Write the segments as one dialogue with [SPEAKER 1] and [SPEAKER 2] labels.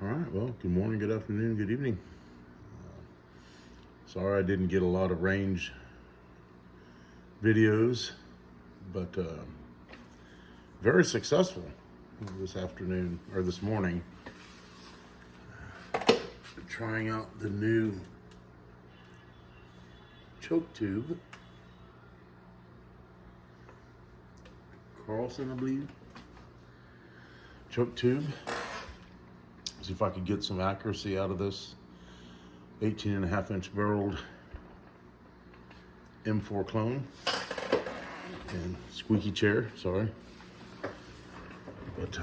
[SPEAKER 1] All right, well, good morning, good afternoon, good evening. Sorry I didn't get a lot of range videos, but very successful this afternoon or this morning. Trying out the new choke tube. Carlson, I believe. Choke tube. See if I could get some accuracy out of this 18.5-inch barreled M4 clone and squeaky chair, sorry. But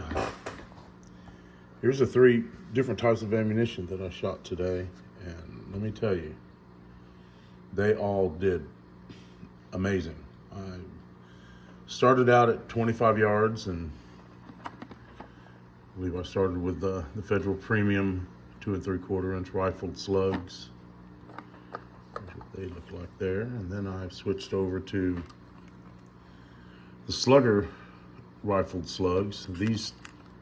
[SPEAKER 1] here's the 3 different types of ammunition that I shot today, and let me tell you, they all did amazing. I started out at 25 yards, and I believe I started with the Federal Premium 2 3/4-inch rifled slugs. That's what they look like there. And then I've switched over to the Slugger rifled slugs. These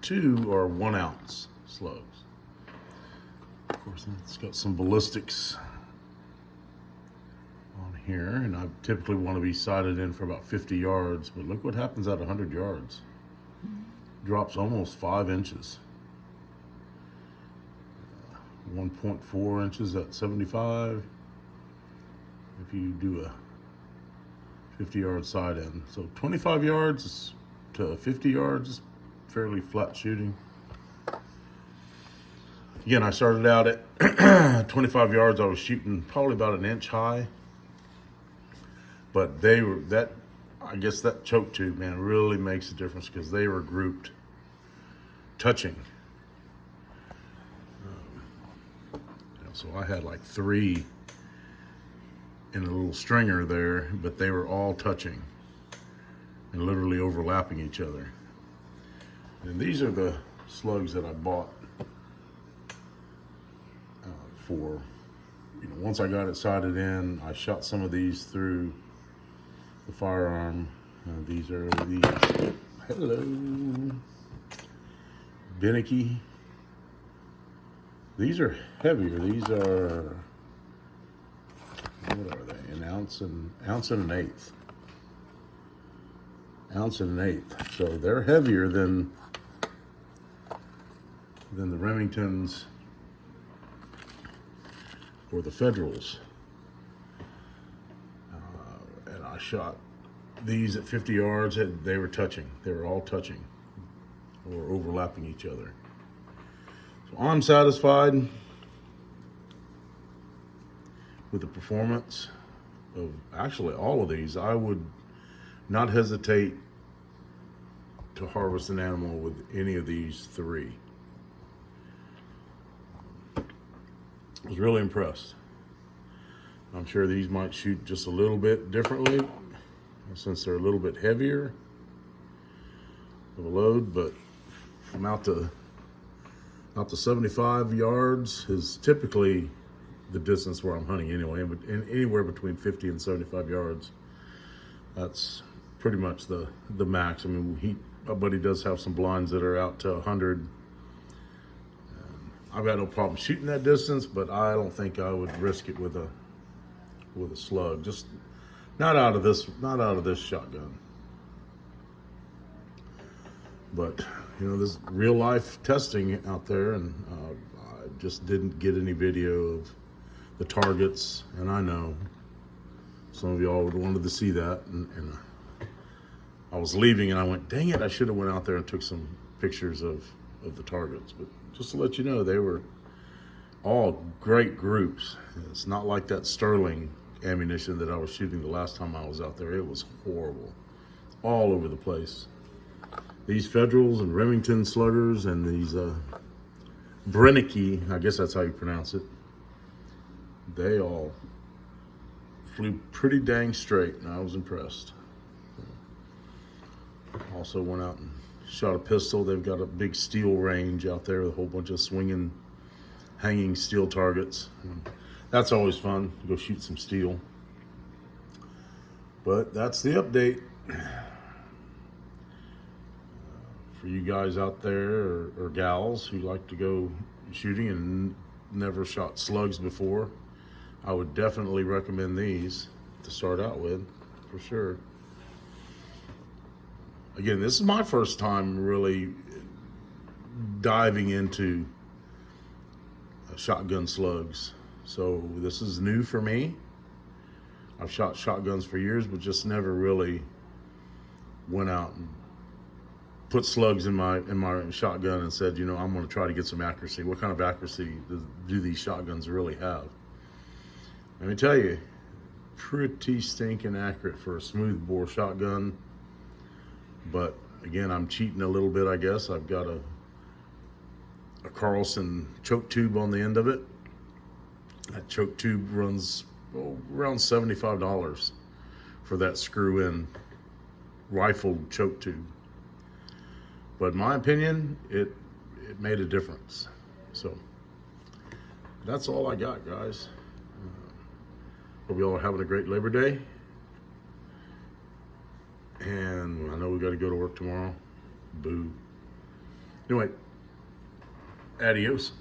[SPEAKER 1] 2 are 1 ounce slugs. Of course, it's got some ballistics on here, and I typically want to be sighted in for about 50 yards, but look what happens at 100 yards. Drops almost 5 inches. 1.4 inches at 75 if you do a 50-yard side end. So 25 yards to 50 yards is fairly flat shooting. Again, I started out at 25 yards. I was shooting probably about 1 inch high, but I guess that choke tube, man, really makes a difference because they were grouped touching. So I had like 3 in a little stringer there, but they were all touching and literally overlapping each other. And these are the slugs that I bought for, once I got it sighted in, I shot some of these through the firearm. These are the, hello, Binnicky. These are heavier. These are, what are they? An ounce and an eighth. Ounce and an eighth. So they're heavier than the Remingtons or the Federals. And I shot these at 50 yards. They were touching. They were all touching or overlapping each other. So I'm satisfied with the performance of actually all of these. I would not hesitate to harvest an animal with any of these 3. I was really impressed. I'm sure these might shoot just a little bit differently since they're a little bit heavier of a load, but from out to 75 yards is typically the distance where I'm hunting anyway, but anywhere between 50 and 75 yards, that's pretty much the max. I mean, my buddy does have some blinds that are out to 100. I've got no problem shooting that distance, but I don't think I would risk it with a slug. Just not out of this shotgun. But there's real life testing out there, and I just didn't get any video of the targets. And I know some of y'all would wanted to see that, and I was leaving, and I went, dang it, I should have went out there and took some pictures of the targets. But just to let you know, they were all great groups. It's not like that Sterling ammunition that I was shooting the last time I was out there. It was horrible, all over the place. These Federals and Remington sluggers and these Brennicky, I guess that's how you pronounce it, they all flew pretty dang straight, and I was impressed. Also went out and shot a pistol. They've got a big steel range out there with a whole bunch of swinging, hanging steel targets. And that's always fun to go shoot some steel. But that's the update. for you guys out there or gals who like to go shooting and never shot slugs before, I would definitely recommend these to start out with, for sure. Again, this is my first time really diving into shotgun slugs, so this is new for me. I've shot shotguns for years, but just never really went out and put slugs in my shotgun and said, you know, I'm going to try to get some accuracy. What kind of accuracy do these shotguns really have? Let me tell you, pretty stinking accurate for a smooth bore shotgun. But again, I'm cheating a little bit, I guess. I've got a Carlson choke tube on the end of it. That choke tube runs around $75 for that screw-in rifled choke tube. But in my opinion, it made a difference. So that's all I got, guys. Hope you all are having a great Labor Day. And I know we got to go to work tomorrow. Boo. Anyway, adios.